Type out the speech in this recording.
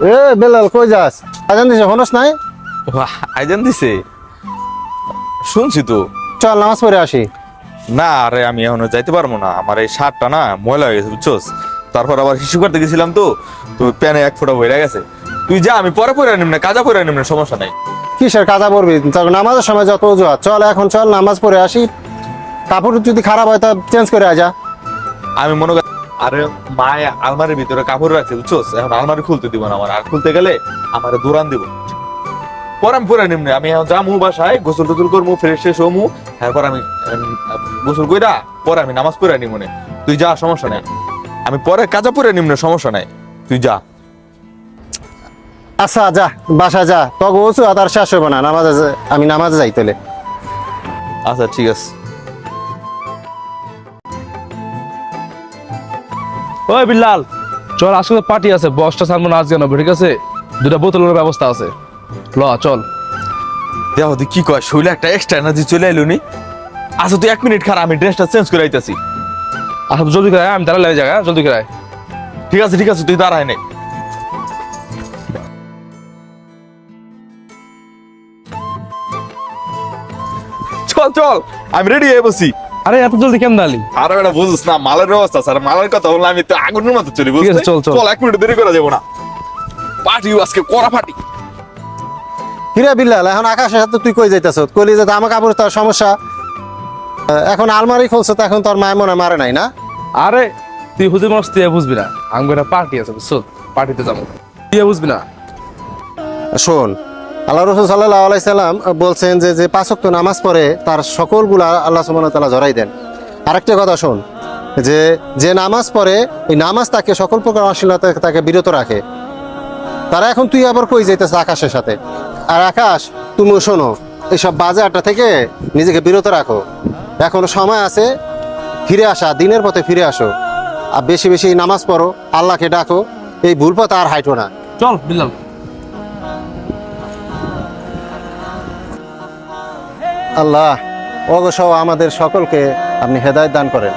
এ বেলাল কই যাস? আজান দিছে হনস নাই? আইজান দিছে শুনছি তো। চল নামাজ পড়ে আসি। না আরে আমি এখনো যাইতে পারবো না, আমার এই শার্টটা না ময়লা হয়ে গেছে বুঝছোস। তারপর আবার হিসু করতে গেছিলাম তো, তো প্যানে এক ফোঁটা বইরা গেছে। তুই যা, আমি পরে পরে নিম না, কাজা পরে নিম না, সমস্যা নাই। কিসের কাজা পড়বি? নামাজের সময় যত অজুহাত। চল এখন চল নামাজ পড়ে আসি। কাপড় যদি খারাপ হয় তা চেঞ্জ করে আজা। আমি মনে করি আরে মায় আলমারির ভিতরে কাপড় রাখছে বুঝছোস, এখন আলমারি খুলতে দিব না আমার, আর খুলতে গেলে আমার দৌড়ান দিব। পরে আমি পরে নিম না, আমি এখন যামু বাসায়, গোসল টোসল করবো, ফ্রেশ শেষ হমু, এরপর আমি গোসল কইরা পরে আমি নামাজ পড়ে নিব মনে। তুই যা, সমস্যা নাই, আমি পরে কাজা পরে নিম না, সমস্যা নাই, তুই যা। আচ্ছা যা, বাসা যা। তবে অজুহাত আর শেষ হবে না। আমি নামাজে যাই তাহলে। আচ্ছা ঠিক আছে। ওই বিল্লাল, চল আজকে পার্টি আছে, বসটা সামনে নাচ গান হবে, ঠিক আছে? দুটা বোতলের ব্যবস্থা আছে, ল চল। দেখো তুই কি কয়, শৈলে একটা এক্সট্রা এনার্জি চলে এলো নি। আচ্ছা তুই 1 মিনিট খারাপ, আমি ড্রেসটা চেঞ্জ করে আইতাছি। আচ্ছা জলদি করে আয়, আমি তারা লেগে যাই, জলদি করে আয়। ঠিক আছে ঠিক আছে, তুই দাঁড়ায় নে। চল চল, আমি রেডি হয়ে বসি। আরে এত জলদি কেমন আলি? আরে বেটা বুঝছিস না, মালের অবস্থা স্যার, মালের কথা বললে আমি তো আগুনের মতো চলি, ঠিক আছে, বুঝছিস? চল, চল। চল 1 মিনিট দেরি করা যাবো না, পার্টি আজকে করা পার্টি। হিরা বিল্লাল, এখন আকাশের সাথে তুই কই যাইতেছ? কইলি যে আমার কাপড় তোর সমস্যা। এখন আলমারি খুলছে তো এখন তোর মায় মনে মারে নাই না? আরে তুই হুজুর মানুষ, তুই বুঝবি না, আমার একটা পার্টি আছে বুঝছো, পার্টিতে যাবো, তুই বুঝবি না। শোন, আল্লাহ রসুল সাল্লাল্লাহু আলাইহি সাল্লাম বলছেন যে যে 5 ওয়াক্ত নামাজ পড়ে তার সকলগুলা আল্লাহ সুবহানাহু ওয়া তাআলা জড়াই দেন। আরেকটা কথা শোন, যে যে নামাজ পড়ে এই নামাজ তাকে সকল প্রকার অশ্লীলতা তাকে বিরত রাখে। তারা এখন তুই আবার কই যাইতেছ আকাশের সাথে? আর আকাশ, তুমি শোনো, এইসব বাজে আড্ডা থেকে নিজেকে বিরত রাখো। এখনো সময় আছে, ফিরে আসা, দিনের পথে ফিরে আসো। আর বেশি বেশি নামাজ পড়ো, আল্লাহকে ডাকো, এই ভুল পথ আর হাইটো না। চল বিল্লাল। আল্লাহ অগসহ আমাদের সকলকে আপনি হেদায়েত দান করেন।